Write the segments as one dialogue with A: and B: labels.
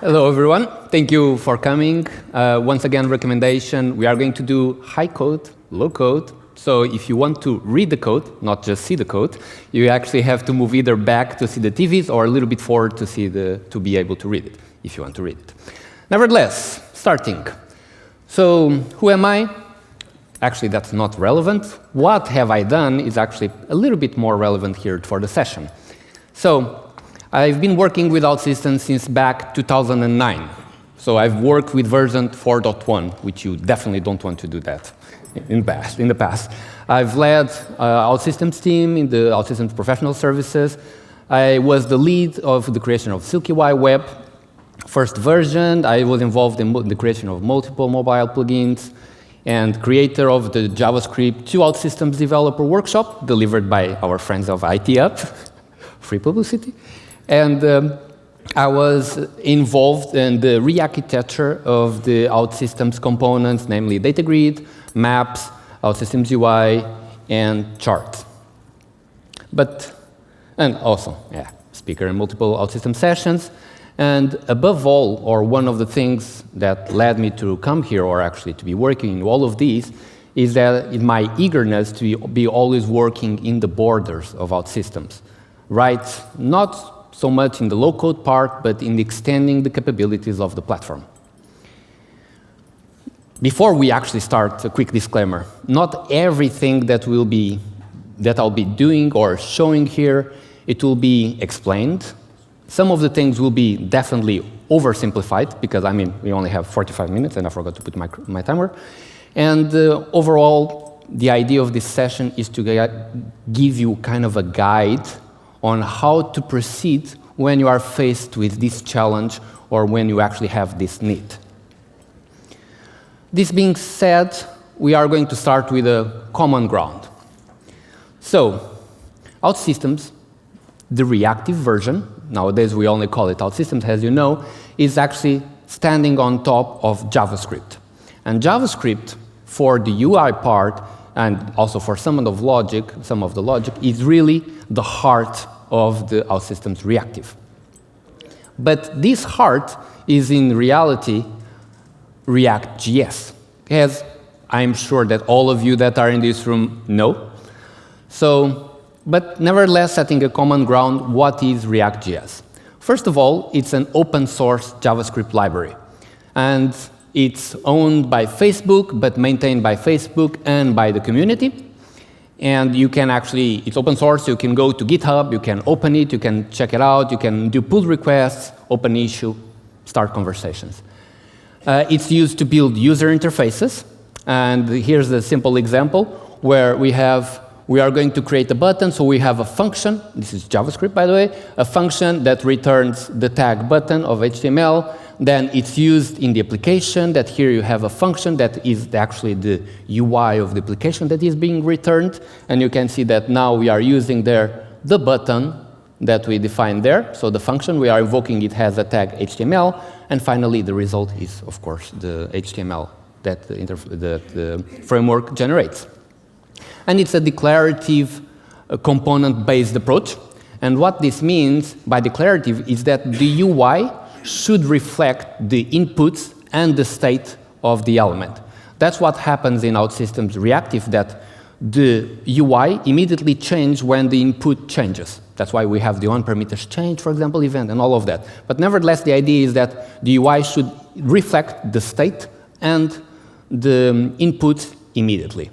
A: Hello, everyone. Thank you for coming. Once again, recommendation, we are going to do high code, low code. So if you want to read the code, not just see the code, you actually have to move either back to see the TVs or a little bit forward to be able to read it, if you want to read it. Nevertheless, starting. So who am I? Actually, that's not relevant. What have I done is actually a little bit more relevant here for the session. So I've been working with OutSystems since back 2009. So I've worked with version 4.1, which you definitely don't want to do that in the past. I've led OutSystems team in the OutSystems professional services. I was the lead of the creation of Silky UI Web first version. I was involved in the creation of multiple mobile plugins and creator of the JavaScript to OutSystems developer workshop delivered by our friends of IT Up, free publicity. And I was involved in the re-architecture of the OutSystems components, namely data grid, maps, OutSystems UI, and charts. And also, speaker in multiple OutSystems sessions. And above all, or one of the things that led me to come here, or actually to be working in all of these, is that in my eagerness to be always working in the borders of OutSystems, right? Not so much in the low-code part, but in extending the capabilities of the platform. Before we actually start, a quick disclaimer. Not everything that I'll be doing or showing here, it will be explained. Some of the things will be definitely oversimplified, because, we only have 45 minutes, and I forgot to put my timer. And overall, the idea of this session is to give you kind of a guide on how to proceed when you are faced with this challenge or when you actually have this need. This being said, we are going to start with a common ground. So, OutSystems, the reactive version, nowadays we only call it OutSystems, as you know, is actually standing on top of JavaScript. And JavaScript, for the UI part, and also for some of the logic, is really the heart of the OutSystems reactive. But this heart is in reality ReactJS, as I'm sure that all of you that are in this room know. But nevertheless, setting a common ground, what is ReactJS? First of all, it's an open source JavaScript library. And it's owned by Facebook, but maintained by Facebook and by the community. And you can actually, it's open source, you can go to GitHub, you can open it, you can check it out, you can do pull requests, open issue, start conversations. It's used to build user interfaces. And here's a simple example where we are going to create a button, so we have a function, this is JavaScript by the way, a function that returns the tag button of HTML. Then it's used in the application, that here you have a function that is actually the UI of the application that is being returned. And you can see that now we are using there the button that we defined there. So the function we are invoking, it has a tag HTML. And finally, the result is, of course, the HTML that the framework generates. And it's a declarative component-based approach. And what this means by declarative is that the UI should reflect the inputs and the state of the element. That's what happens in OutSystems reactive, that the UI immediately changes when the input changes. That's why we have the onParameters change, for example, event, and all of that. But nevertheless, the idea is that the UI should reflect the state and the inputs immediately.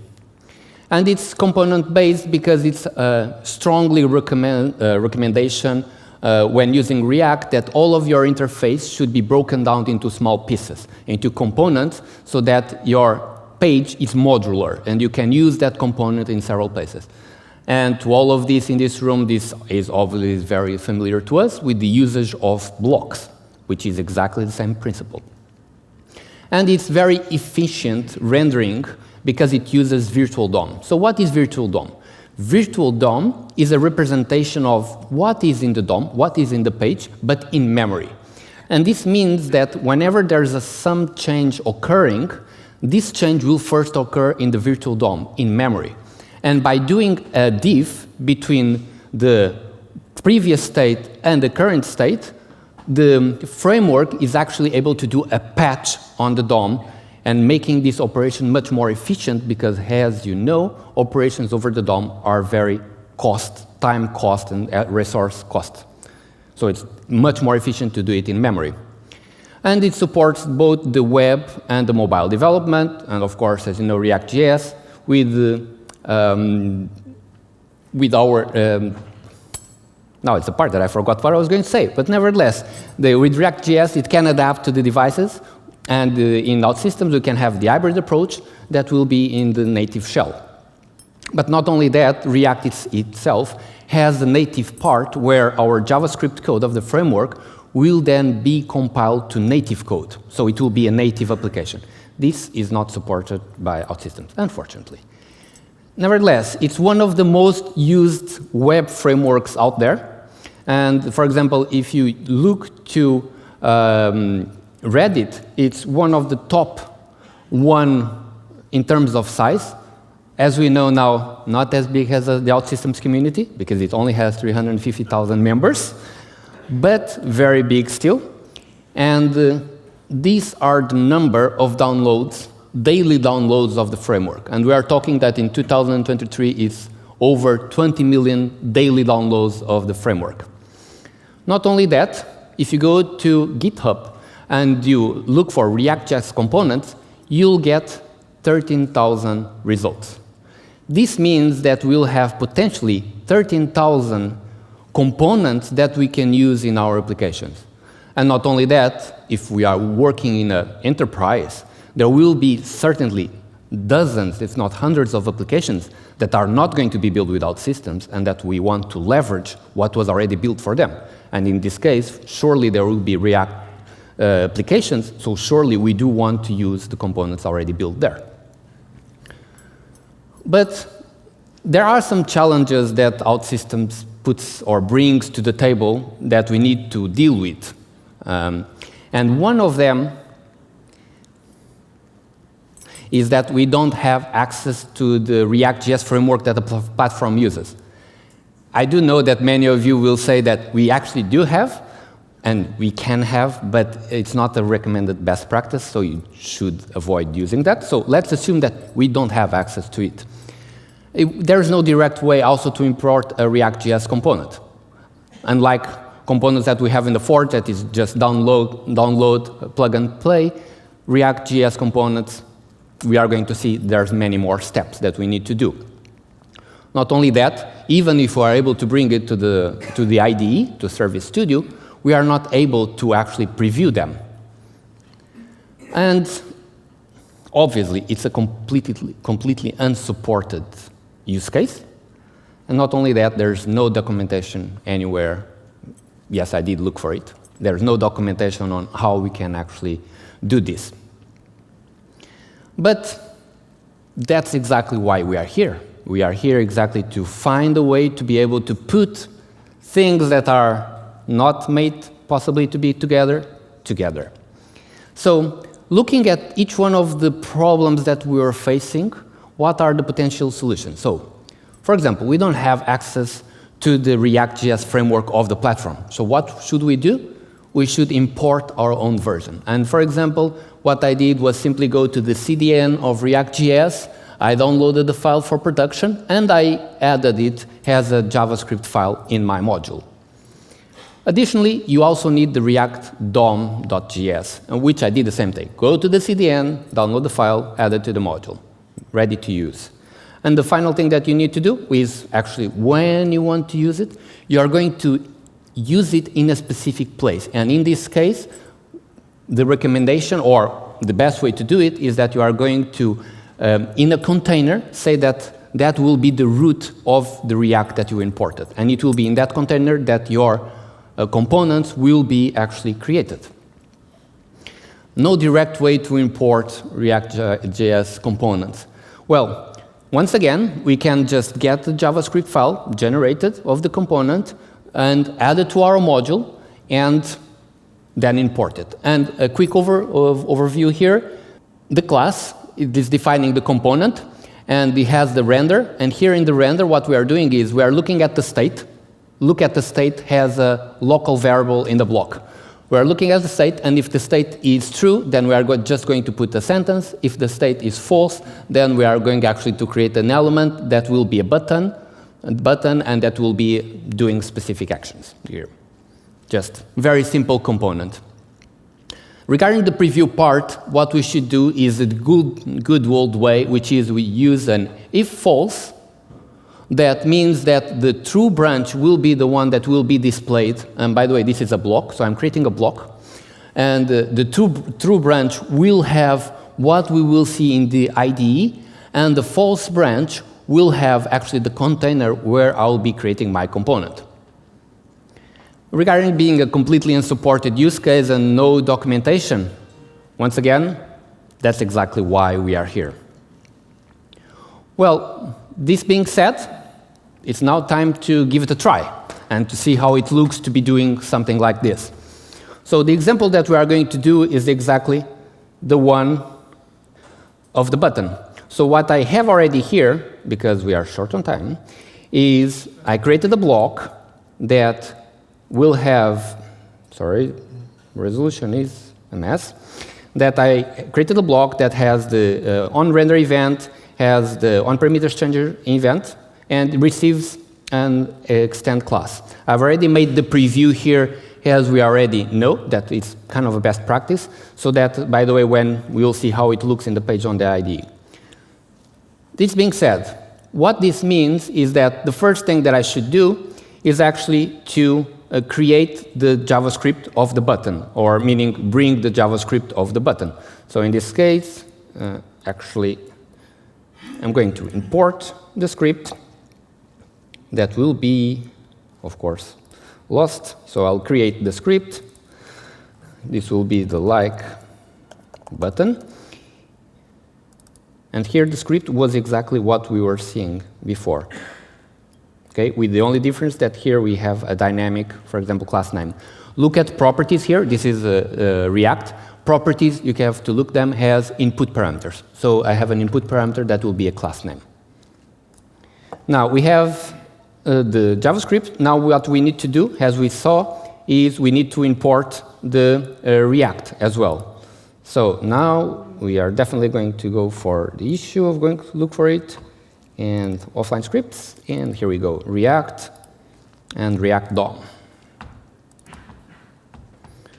A: And it's component-based because it's a strongly recommendation when using React that all of your interface should be broken down into small pieces, into components, so that your page is modular, and you can use that component in several places. And to all of this in this room, this is obviously very familiar to us with the usage of blocks, which is exactly the same principle. And it's very efficient rendering because it uses Virtual DOM. So what is Virtual DOM? Virtual DOM is a representation of what is in the DOM, what is in the page, but in memory. And this means that whenever there's some change occurring, this change will first occur in the Virtual DOM, in memory. And by doing a diff between the previous state and the current state, the framework is actually able to do a patch on the DOM and making this operation much more efficient because, as you know, operations over the DOM are very time cost, and resource cost. So it's much more efficient to do it in memory. And it supports both the web and the mobile development, and of course, as you know, ReactJS with our now it's a part that I forgot what I was going to say, but nevertheless, with ReactJS, it can adapt to the devices, and in OutSystems, we can have the hybrid approach that will be in the native shell. But not only that, React itself has a native part where our JavaScript code of the framework will then be compiled to native code. So it will be a native application. This is not supported by OutSystems, unfortunately. Nevertheless, it's one of the most used web frameworks out there. And for example, if you look to Reddit, it's one of the top one in terms of size. As we know now, not as big as the OutSystems community, because it only has 350,000 members, but very big still. And these are the number of downloads, daily downloads of the framework. And we are talking that in 2023, it's over 20 million daily downloads of the framework. Not only that, if you go to GitHub and you look for ReactJS components, you'll get 13,000 results. This means that we'll have potentially 13,000 components that we can use in our applications. And not only that, if we are working in an enterprise, there will be certainly dozens, if not hundreds, of applications that are not going to be built without systems and that we want to leverage what was already built for them. And in this case, surely there will be React applications, so surely we do want to use the components already built there. But there are some challenges that OutSystems puts or brings to the table that we need to deal with. And one of them is that we don't have access to the ReactJS framework that the platform uses. I do know that many of you will say that we actually do have, and we can have, but it's not a recommended best practice, so you should avoid using that. So let's assume that we don't have access to it. There is no direct way also to import a ReactJS component. Unlike components that we have in the Forge, that is just download, plug and play, ReactJS components, we are going to see there's many more steps that we need to do. Not only that, even if we are able to bring it to the IDE, to Service Studio, we are not able to actually preview them. And obviously, it's a completely unsupported use case. And not only that, there's no documentation anywhere. Yes, I did look for it. There's no documentation on how we can actually do this. But that's exactly why we are here. We are here exactly to find a way to be able to put things that are not made possibly to be together. So looking at each one of the problems that we are facing, what are the potential solutions? So, for example, we don't have access to the ReactJS framework of the platform. So what should we do? We should import our own version. And for example, what I did was simply go to the CDN of ReactJS, I downloaded the file for production, and I added it as a JavaScript file in my module. Additionally, you also need the React DOM.js, which I did the same thing. Go to the CDN, download the file, add it to the module, ready to use. And the final thing that you need to do is actually when you want to use it, you are going to use it in a specific place. And in this case, the recommendation or the best way to do it is that you are going to, in a container, say that that will be the root of the React that you imported. And it will be in that container that your components will be actually created. No direct way to import ReactJS components. Well, once again, we can just get the JavaScript file generated of the component and add it to our module and then import it. And a quick overview here. The class is defining the component, and it has the render. And here in the render, what we are doing is we are looking at the state. Look at the state has a local variable in the block. We are looking at the state, and if the state is true, then we are just going to put a sentence. If the state is false, then we are going actually to create an element that will be a button, and that will be doing specific actions here. Just very simple component. Regarding the preview part, what we should do is a good old way, which is we use an if false. That means that the true branch will be the one that will be displayed. And by the way, this is a block, so I'm creating a block. And the true branch will have what we will see in the IDE, and the false branch will have actually the container where I'll be creating my component. Regarding being a completely unsupported use case and no documentation, once again, that's exactly why we are here. Well, this being said, it's now time to give it a try and to see how it looks to be doing something like this. So the example that we are going to do is exactly the one of the button. So what I have already here, because we are short on time, is I created a block that will have, sorry, resolution is a mess, that I created a block that has the onRender event, has the onParameters changer event, and receives an extend class. I've already made the preview here, as we already know that it's kind of a best practice, so that, by the way, when we will see how it looks in the page on the IDE. This being said, what this means is that the first thing that I should do is actually to create the JavaScript of the button, or meaning bring the JavaScript of the button. So in this case, actually, I'm going to import the script that will be, of course, lost. So I'll create the script. This will be the like button. And here the script was exactly what we were seeing before. Okay, with the only difference that here we have a dynamic, for example, class name. Look at properties here. This is React. Properties, you have to look them as input parameters. So I have an input parameter that will be a class name. Now we have the JavaScript. Now what we need to do, as we saw, is we need to import the React as well. So now we are definitely going to go for the issue of going to look for it. And offline scripts, and here we go, React and React DOM.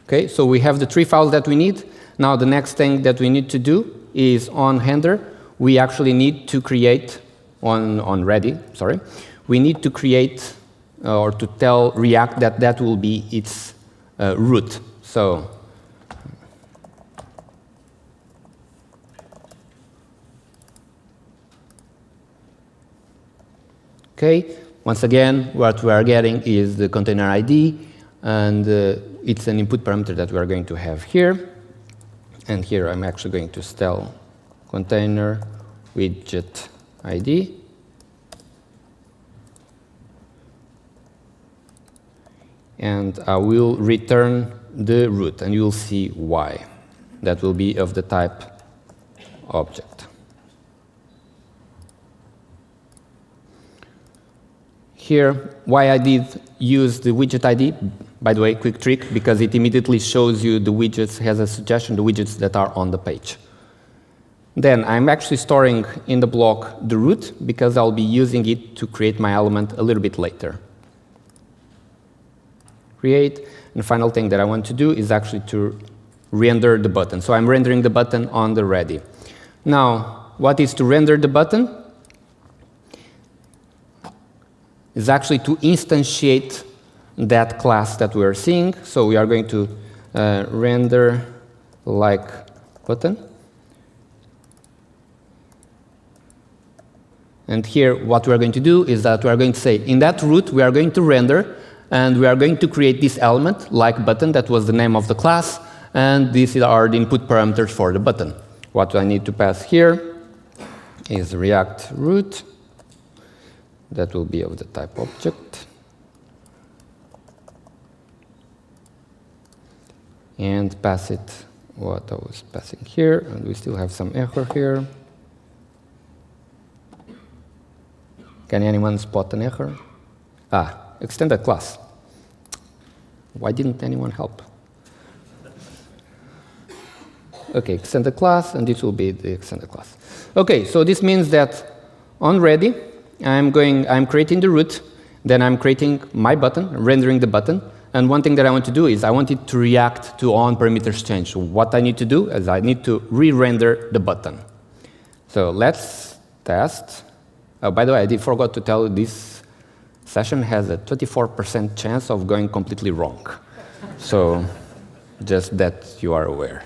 A: Okay, so we have the three files that we need. Now the next thing that we need to do is on render, we actually need to create, on ready, sorry, we need to create or to tell React that that will be its root. So okay, once again, what we are getting is the container ID, and it's an input parameter that we are going to have here. And here I'm actually going to tell container widget ID. And I will return the root, and you will see why. That will be of the type object. Here, why I did use the widget ID, by the way, quick trick, because it immediately shows you the widgets, has a suggestion, the widgets that are on the page. Then I'm actually storing in the block the root, because I'll be using it to create my element a little bit later. Create, and the final thing that I want to do is actually to render the button. So I'm rendering the button on the ready. Now, what is to render the button? Is actually to instantiate that class that we are seeing. So we are going to render like button. And here, what we are going to do is that we are going to say, in that root, we are going to render, and we are going to create this element, like button, that was the name of the class, and these are the input parameters for the button. What I need to pass here is React root. That will be of the type object. And pass it what I was passing here, and we still have some error here. Can anyone spot an error? Ah, extended class. Why didn't anyone help? Okay, extended class, and this will be the extended class. Okay, so this means that on ready, I'm creating the root, then I'm creating my button, rendering the button, and one thing that I want to do is I want it to react to on parameters change. So what I need to do is I need to re-render the button. So let's test. Oh, by the way, I forgot to tell you this session has a 24% chance of going completely wrong. So just that you are aware.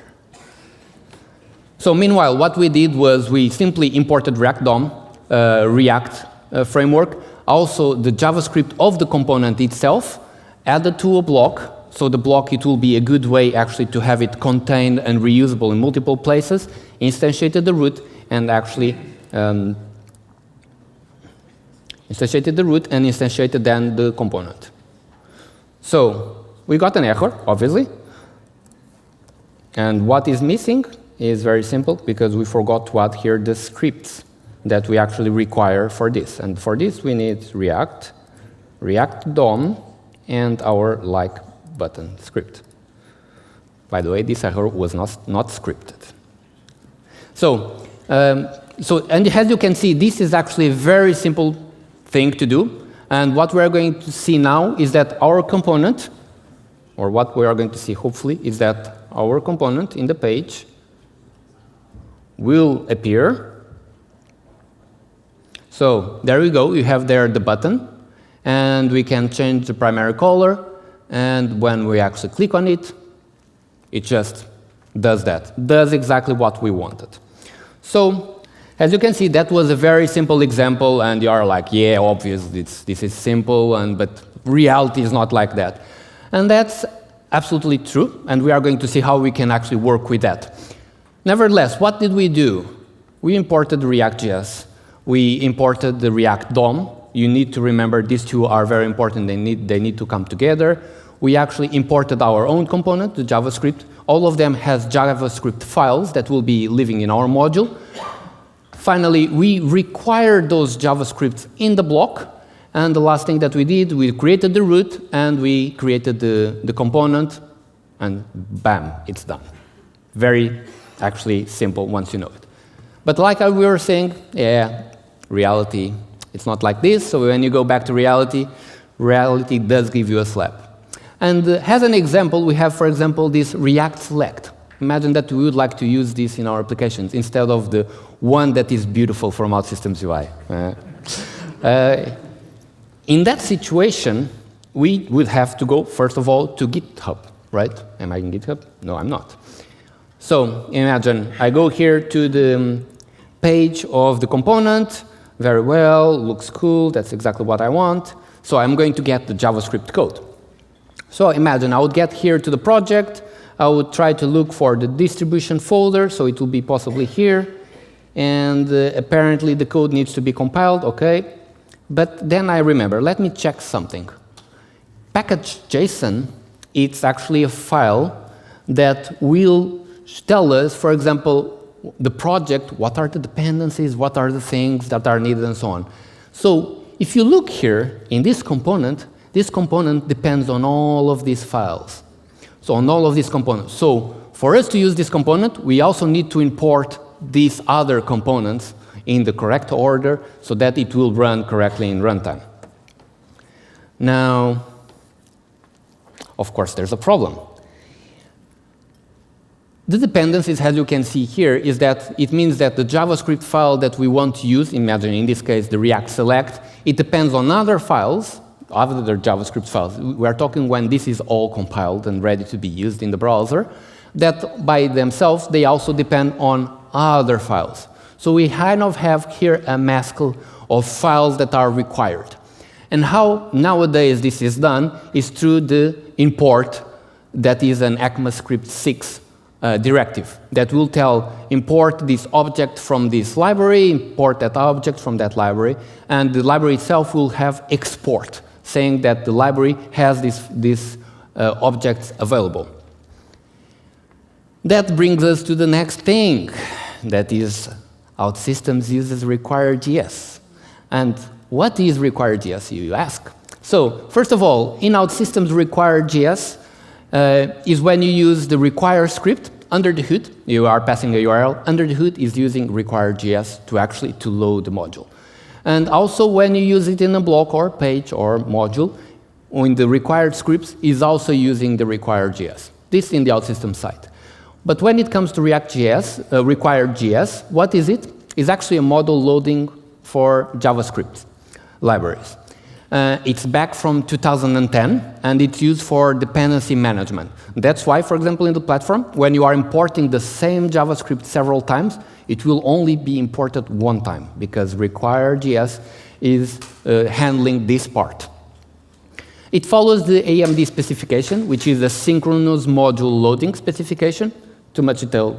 A: So meanwhile, what we did was we simply imported React DOM, React framework, also the JavaScript of the component itself, added to a block. So the block, it will be a good way actually to have it contained and reusable in multiple places, instantiated the root, and actually instantiated then the component. So we got an error, obviously. And what is missing is very simple, because we forgot to add here the scripts that we actually require for this. And for this, we need React, React DOM, and our like button script. By the way, this error was not scripted. So, and as you can see, this is actually a very simple thing to do. And what we are going to see now is that our component, or what we are going to see hopefully, is that our component in the page will appear. So there we go. You have there the button, and we can change the primary color. And when we actually click on it, it just does that, does exactly what we wanted. So as you can see, that was a very simple example, and you are like, yeah, obvious, this is simple, but reality is not like that. And that's absolutely true, and we are going to see how we can actually work with that. Nevertheless, what did we do? We imported ReactJS. We imported the React DOM. You need to remember these two are very important. They need to come together. We actually imported our own component, the JavaScript. All of them has JavaScript files that will be living in our module. Finally, we required those JavaScripts in the block. And the last thing that we did, we created the root, and we created the component, and bam, it's done. Very, actually, simple once you know it. But like we were saying, yeah, reality, it's not like this. So when you go back to reality, reality does give you a slap. And as an example, we have, for example, this React Select. Imagine that we would like to use this in our applications instead of the one that is beautiful from OutSystems UI. In that situation, we would have to go, first of all, to GitHub, right? Am I in GitHub? No, I'm not. So imagine I go here to the page of the component. Very well, looks cool. That's exactly what I want. So I'm going to get the JavaScript code. So imagine I would get here to the project. I would try to look for the distribution folder, so it will be possibly here. And apparently the code needs to be compiled, OK. But then I remember, let me check something. Package.json, it's actually a file that will tell us, for example, the project, what are the dependencies, what are the things that are needed, and so on. So if you look here in this component depends on all of these files. So on all of these components. So for us to use this component, we also need to import these other components in the correct order so that it will run correctly in runtime. Now, of course, there's a problem. The dependencies, as you can see here, is that it means that the JavaScript file that we want to use, imagine in this case the React Select, it depends on other files, other JavaScript files. We are talking when this is all compiled and ready to be used in the browser, that by themselves they also depend on other files. So we kind of have here a mask of files that are required. And how nowadays this is done is through the import that is an ECMAScript 6 directive that will tell import this object from this library, import that object from that library, and the library itself will have export, saying that the library has these objects available. That brings us to the next thing, that is OutSystems uses ReactJS. And what is ReactJS, you ask? So first of all, in OutSystems ReactJS is when you use the require script under the hood, you are passing a URL. Under the hood is using require.js to load the module. And also when you use it in a block or page or module, in the required scripts is also using the require.js. This in the OutSystems side. But when it comes to ReactJS, require.js, what is it? It's actually a model loading for JavaScript libraries. It's back from 2010, and it's used for dependency management. That's why, for example, in the platform, when you are importing the same JavaScript several times, it will only be imported one time, because require.js is handling this part. It follows the AMD specification, which is a synchronous module loading specification. Too much detail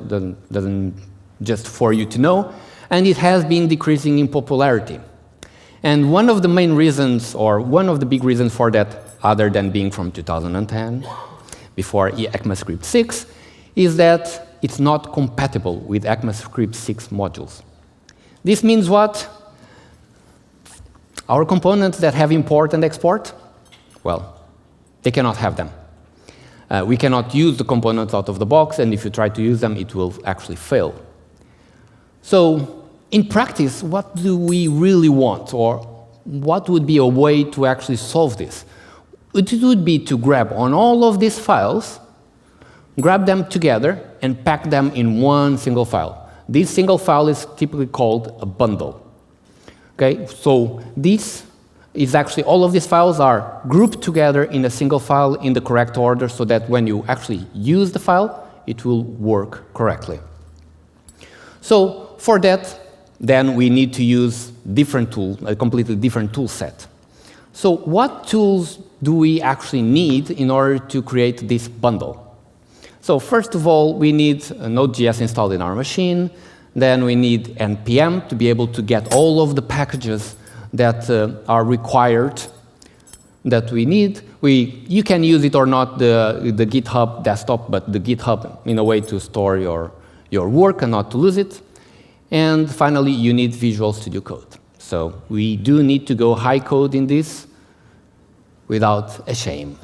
A: doesn't just for you to know. And it has been decreasing in popularity. And one of the main reasons, or one of the big reasons for that, other than being from 2010, before ECMAScript 6, is that it's not compatible with ECMAScript 6 modules. This means what? Our components that have import and export, well, they cannot have them. We cannot use the components out of the box, and if you try to use them, it will actually fail. So, in practice, what do we really want, or what would be a way to actually solve this? It would be to grab on all of these files, grab them together, and pack them in one single file. This single file is typically called a bundle. Okay, so this is actually, all of these files are grouped together in a single file in the correct order, so that when you actually use the file, it will work correctly. So for that, then we need to use different tools, a completely different tool set. So what tools do we actually need in order to create this bundle? So first of all, we need Node.js installed in our machine. Then we need npm to be able to get all of the packages that are required that we need. You can use it or not, the GitHub desktop, but the GitHub in a way to store your work and not to lose it. And finally, you need Visual Studio Code. So we do need to go high code in this without a shame.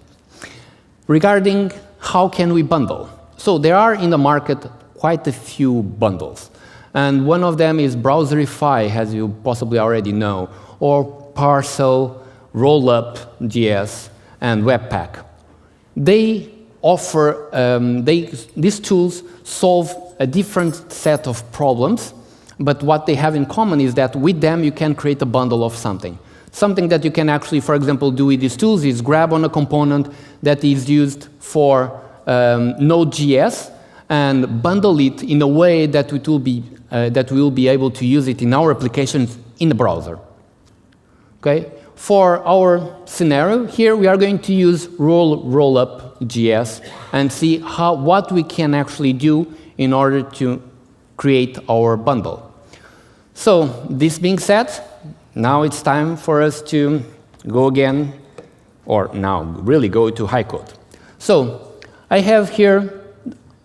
A: Regarding how can we bundle? So there are in the market quite a few bundles. And one of them is Browserify, as you possibly already know, or Parcel, Rollup.js, and Webpack. They offer, these tools solve a different set of problems, but what they have in common is that with them you can create a bundle of something. Something that you can actually, for example, do with these tools is grab on a component that is used for Node.js and bundle it in a way that it will be, that we will be able to use it in our applications in the browser. Okay? For our scenario here, we are going to use Rollup.js and see what we can actually do in order to create our bundle. So this being said, now it's time for us to go again, or now really go to high code. So I have here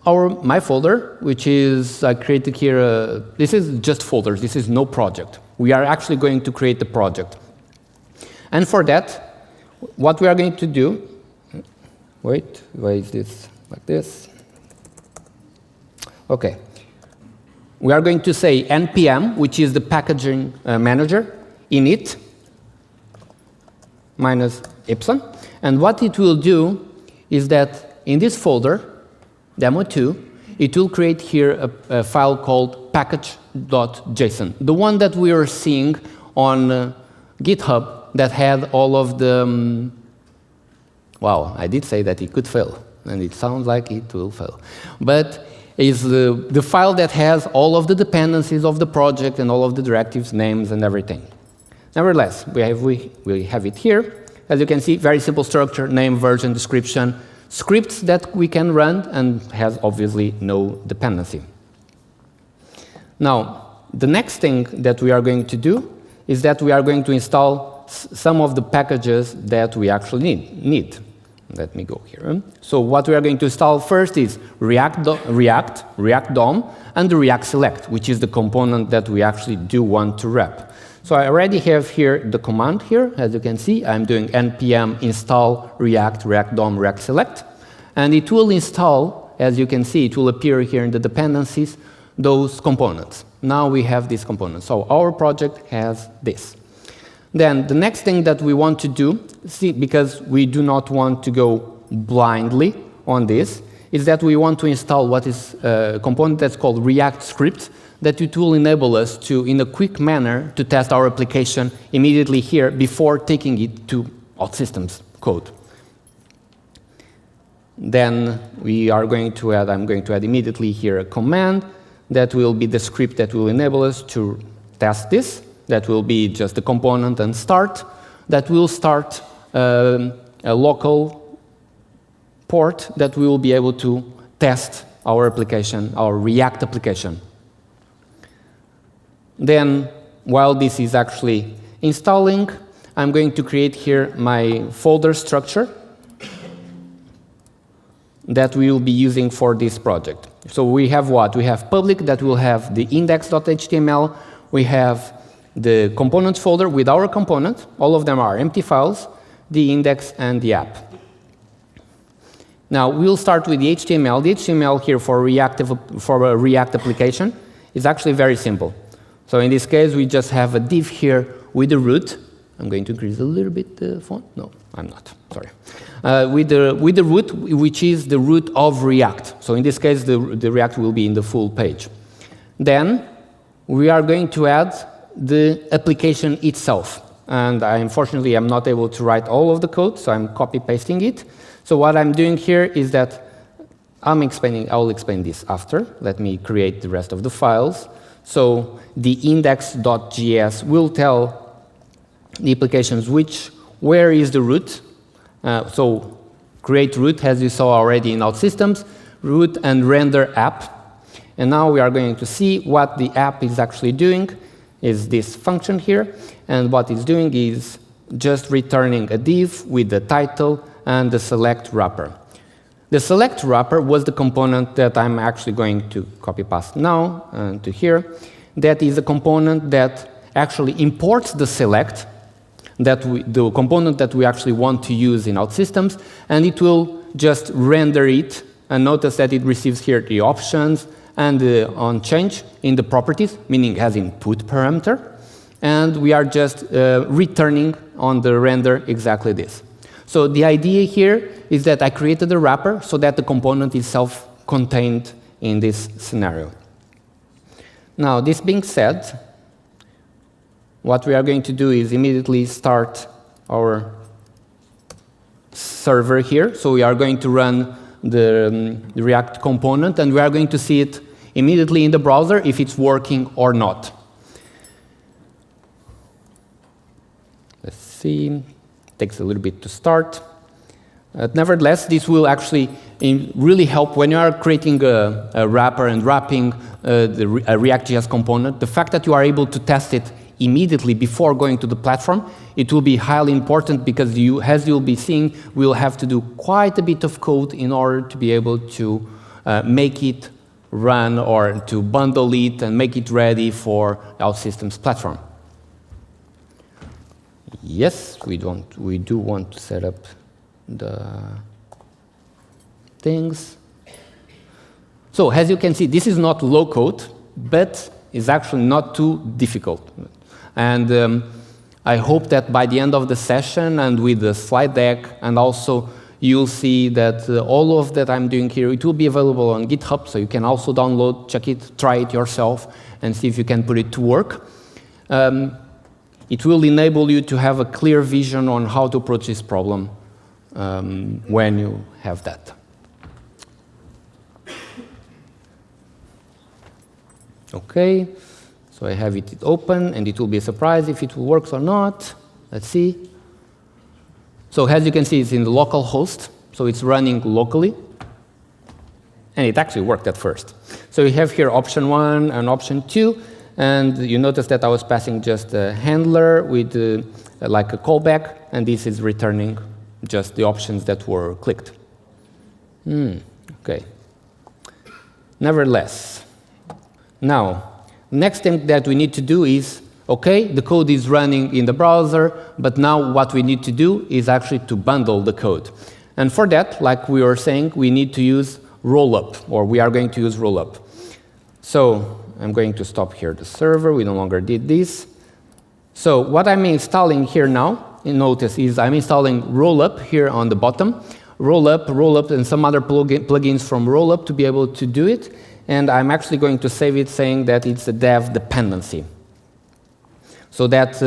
A: my folder, which is I created here. This is just folders. This is no project. We are actually going to create the project. And for that, what we are going to do, wait, why is this like this? Okay. We are going to say npm, which is the packaging manager, init minus epsilon. And what it will do is that in this folder, demo2, it will create here a file called package.json, the one that we are seeing on GitHub that had all of the, wow, I did say that it could fail, and it sounds like it will fail. But is the file that has all of the dependencies of the project and all of the directives, names, and everything. Nevertheless, we have it here. As you can see, very simple structure, name, version, description, scripts that we can run, and has obviously no dependency. Now, the next thing that we are going to do is that we are going to install some of the packages that we actually need. Let me go here. So what we are going to install first is React DOM, and the React Select, which is the component that we actually do want to wrap. So I already have here the command here. As you can see, I'm doing npm install React DOM, React Select, and it will install as you can see, it will appear here in the dependencies, those components. Now we have these components. So our project has this. Then the next thing that we want to do, because we do not want to go blindly on this, is that we want to install what is a component that's called React script, that it will enable us to, in a quick manner, to test our application immediately here before taking it to OutSystems code. Then I'm going to add immediately here a command that will be the script that will enable us to test this. That will be just the component and start. That will start a local port that we will be able to test our application, our React application. Then, while this is actually installing, I'm going to create here my folder structure that we will be using for this project. So we have what? We have public that will have the index.html. We have the components folder with our component. All of them are empty files, the index, and the app. Now, we'll start with the HTML. The HTML here for a React application is actually very simple. So in this case, we just have a div here with the root. I'm going to increase a little bit the font. No, I'm not. Sorry. With the root, which is the root of React. So in this case, the React will be in the full page. Then we are going to add the application itself. And unfortunately, I'm not able to write all of the code, so I'm copy-pasting it. So what I'm doing here is that I'll explain this after. Let me create the rest of the files. So the index.js will tell the applications where is the root. So create root, as you saw already in OutSystems, root and render app. And now we are going to see what the app is actually doing, is this function here. And what it's doing is just returning a div with the title and the select wrapper. The select wrapper was the component that I'm actually going to copy-paste now to here. That is a component that actually imports the select, the component that we actually want to use in OutSystems, and it will just render it. And notice that it receives here the options and the on change in the properties, meaning has input parameter. And we are just returning on the render exactly this. So the idea here is that I created a wrapper so that the component is self-contained in this scenario. Now, this being said, what we are going to do is immediately start our server here. So we are going to run the React component, and we are going to see it immediately in the browser if it's working or not. Let's see. Takes a little bit to start. Nevertheless, this will actually really help when you are creating a wrapper and wrapping a ReactJS component. The fact that you are able to test it immediately before going to the platform, it will be highly important because as you'll be seeing, we'll have to do quite a bit of code in order to be able to make it run or to bundle it and make it ready for OutSystems platform. Yes, we do want to set up the things. So as you can see, this is not low code, but it's actually not too difficult. And I hope that by the end of the session and with the slide deck, and also you'll see that all of that I'm doing here, it will be available on GitHub, so you can also download, check it, try it yourself, and see if you can put it to work. It will enable you to have a clear vision on how to approach this problem when you have that. OK, so I have it open, and it will be a surprise if it works or not. Let's see. So as you can see, it's in the local host, so it's running locally. And it actually worked at first. So you have here option 1 and option 2. And you notice that I was passing just a handler with like a callback, and this is returning just the options that were clicked. OK. Nevertheless, now, next thing that we need to do is, OK, the code is running in the browser, but now what we need to do is actually to bundle the code. And for that, like we were saying, we need to use rollup, or we are going to use rollup. So I'm going to stop here the server. We no longer did this. So what I'm installing here now, you notice, is I'm installing rollup here on the bottom. Rollup, and some other plugins from rollup to be able to do it. And I'm actually going to save it saying that it's a dev dependency. So that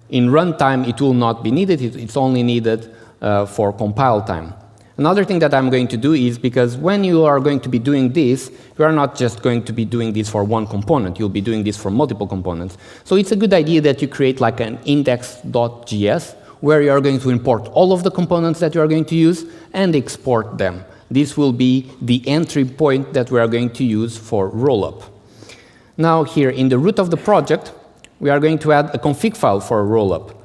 A: in runtime, it will not be needed. It's only needed for compile time. Another thing that I'm going to do is, because when you are going to be doing this, you are not just going to be doing this for one component. You'll be doing this for multiple components. So it's a good idea that you create like an index.js, where you are going to import all of the components that you are going to use and export them. This will be the entry point that we are going to use for rollup. Now here in the root of the project, we are going to add a config file for rollup.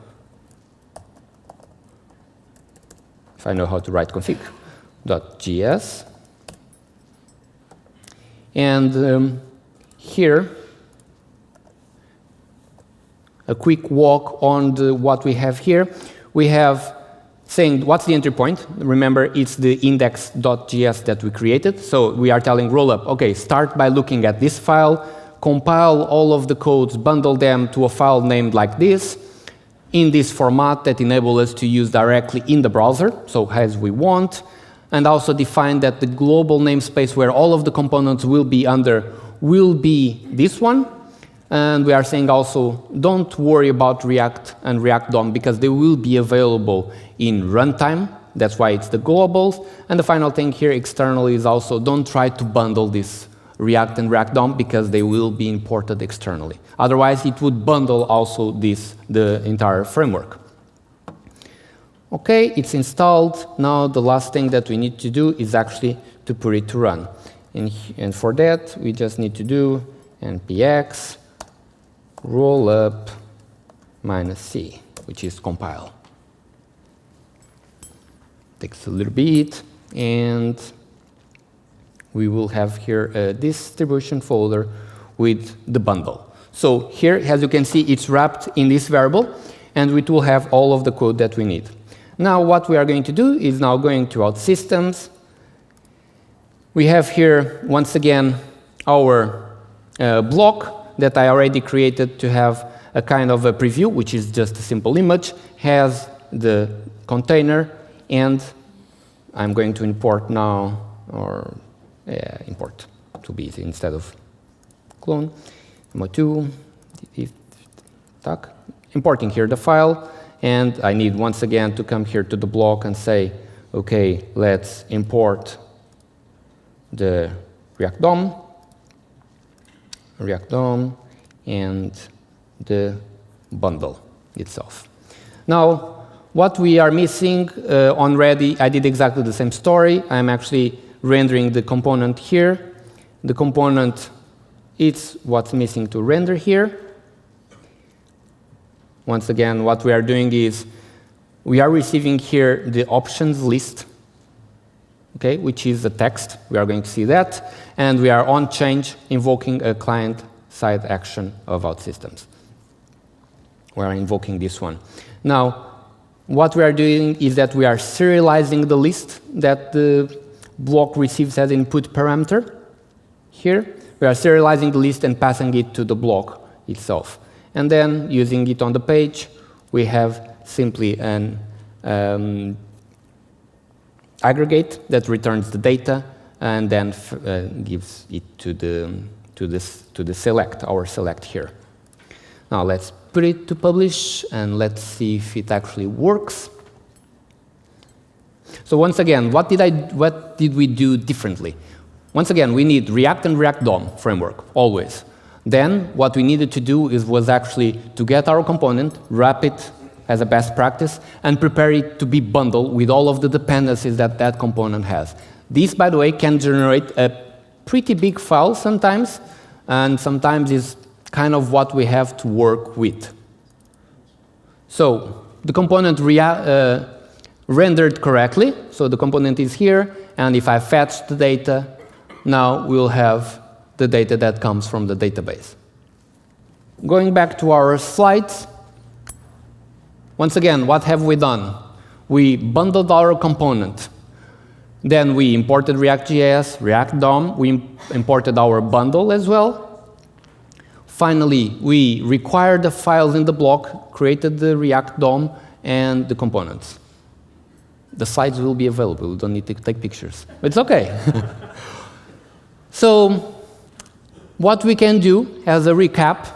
A: If I know how to write config.js. And here, a quick walk on what we have here. We have saying what's the entry point. Remember, it's the index.js that we created. So we are telling rollup, OK, start by looking at this file, compile all of the codes, bundle them to a file named like this, in this format that enables us to use directly in the browser, so as we want, and also define that the global namespace where all of the components will be under will be this one. And we are saying also, don't worry about React and React DOM, because they will be available in runtime. That's why it's the globals. And the final thing here externally is also, don't try to bundle this React and React DOM, because they will be imported externally. Otherwise, it would bundle also the entire framework. OK, it's installed. Now the last thing that we need to do is actually to put it to run. And for that, we just need to do npx rollup -c, which is compile. Takes a little bit, and we will have here a distribution folder with the bundle. So here, as you can see, it's wrapped in this variable, and it will have all of the code that we need. Now what we are going to do is now going to OutSystems. We have here, once again, our block that I already created to have a kind of a preview, which is just a simple image, has the container, and I'm going to import now, or import to be easy instead of clone. Mo2, importing here the file, and I need once again to come here to the block and say, OK, let's import the React DOM, and the bundle itself. Now, what we are missing already, I did exactly the same story. I'm actually rendering the component here. The component, it's what's missing to render here. Once again, what we are doing is we are receiving here the options list, okay, which is the text. We are going to see that. And we are on change invoking a client-side action of OutSystems. We are invoking this one. Now, what we are doing is that we are serializing the list that the block receives as input parameter. Here, we are serializing the list and passing it to the block itself. And then, using it on the page, we have simply an aggregate that returns the data and then gives it to the select, our select here. Now let's put it to publish and let's see if it actually works. So once again, what did we do differently? Once again, we need React and React DOM framework, always. Then what we needed to do was actually to get our component, wrap it as a best practice, and prepare it to be bundled with all of the dependencies that that component has. This, by the way, can generate a pretty big file sometimes, and sometimes is kind of what we have to work with. So the component rendered correctly, so the component is here, and if I fetch the data, now we'll have the data that comes from the database. Going back to our slides, once again, what have we done? We bundled our component. Then we imported ReactJS, React DOM. We imported our bundle as well. Finally, we required the files in the block, created the React DOM and the components. The slides will be available. You don't need to take pictures. It's OK. So what we can do as a recap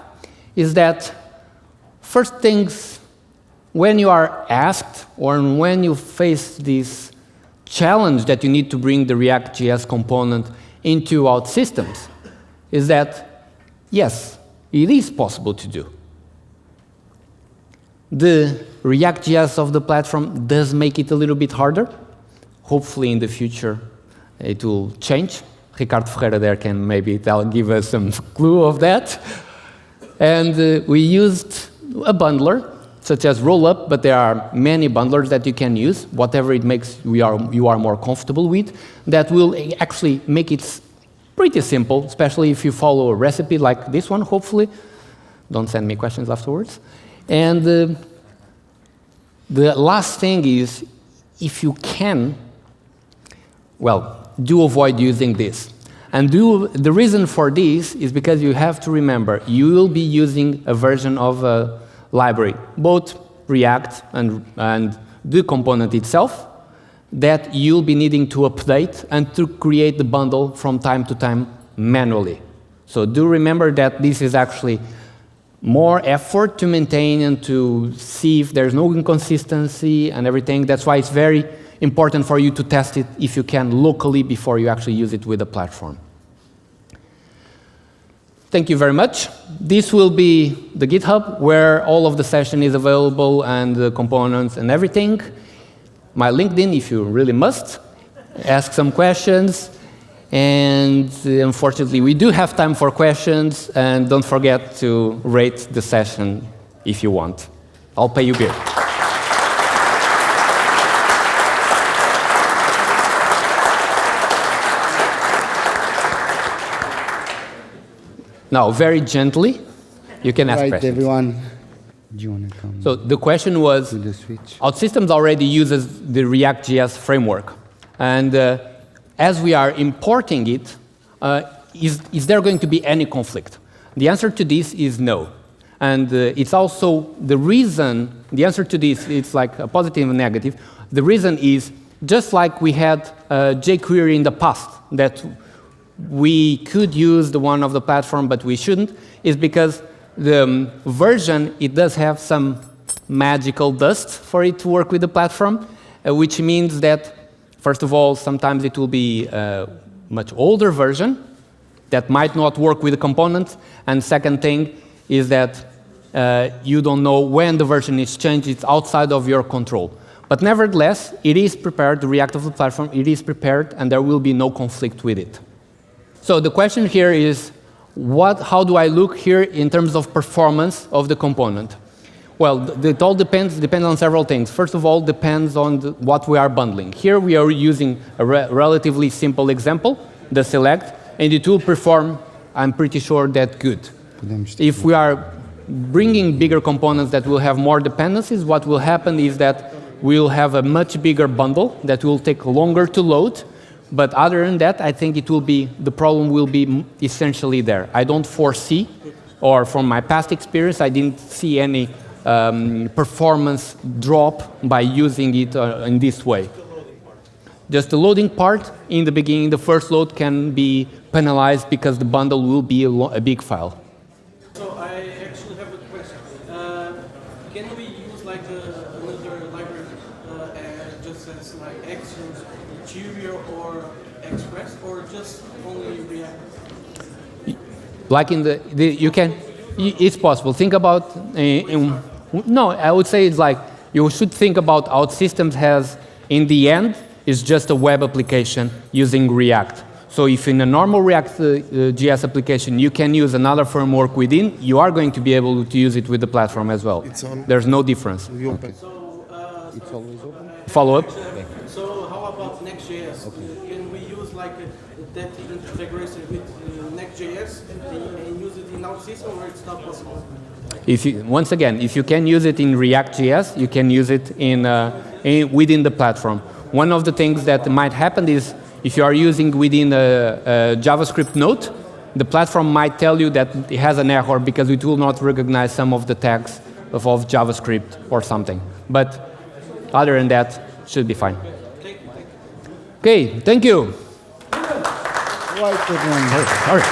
A: is that first things, when you are asked or when you face this challenge that you need to bring the ReactJS component into OutSystems, is that, yes, it is possible to do. The ReactJS of the platform does make it a little bit harder. Hopefully, in the future, it will change. Ricardo Ferreira there can maybe give us some clue of that. And we used a bundler, such as Rollup, but there are many bundlers that you can use, whatever it makes you are more comfortable with, that will actually make it pretty simple, especially if you follow a recipe like this one, hopefully. Don't send me questions afterwards. And the last thing is, if you can, well, do avoid using this. And the reason for this is because you have to remember, you will be using a version of a library, both React and the component itself, that you'll be needing to update and to create the bundle from time to time manually. So do remember that this is actually more effort to maintain and to see if there's no inconsistency and everything. That's why it's very important for you to test it if you can locally before you actually use it with the platform. Thank you very much. This will be the GitHub where all of the session is available and the components and everything. My LinkedIn, if you really must. Ask some questions. And unfortunately, we do have time for questions. And don't forget to rate the session if you want. I'll pay you beer. Now, very gently, you can ask questions.
B: Right, everyone. Do you want to come?
A: So the question was, OutSystems already uses the ReactJS framework. And as we are importing it, is there going to be any conflict? The answer to this is no. And it's also the reason, the answer to this, it's like a positive and negative. The reason is, just like we had jQuery in the past, that we could use the one of the platform, but we shouldn't, is because the version, it does have some magical dust for it to work with the platform, which means that, first of all, sometimes it will be a much older version that might not work with the components, and second thing is that you don't know when the version is changed, it's outside of your control. But nevertheless, it is prepared, the React of the platform, it is prepared, and there will be no conflict with it. So the question here is, how do I look here in terms of performance of the component? Well, it all depends on several things. First of all, depends on what we are bundling. Here we are using a relatively simple example, the select, and it will perform, I'm pretty sure, that good. If we are bringing bigger components that will have more dependencies, what will happen is that we'll have a much bigger bundle that will take longer to load. But other than that, I think the problem will be essentially there. I don't foresee, or from my past experience, I didn't see any performance drop by using it in this way. Just the loading part in the beginning, the first load can be penalized because the bundle will be a big file.
C: So I actually have a question. Can we use like another library just as like Actions, Interior, or Express, or just only React?
A: Like in you can, it's possible. Think about, no, I would say it's like, you should think about OutSystems has, in the end, is just a web application using React. So if in a normal React.js application you can use another framework within, you are going to be able to use it with the platform as well. There's no difference.
B: Okay.
C: So,
B: It's always open?
A: Follow up?
C: So how about Next.js? Okay. Can we use like that integration with Next.js and use it in OutSystems, or it's not possible?
A: Once again, if you can use it in ReactJS, you can use it within the platform. one of the things that might happen is if you are using within a JavaScript node, the platform might tell you that it has an error because it will not recognize some of the tags of JavaScript or something. But other than that, it should be fine. Okay, thank you.
B: Right,
A: Sorry.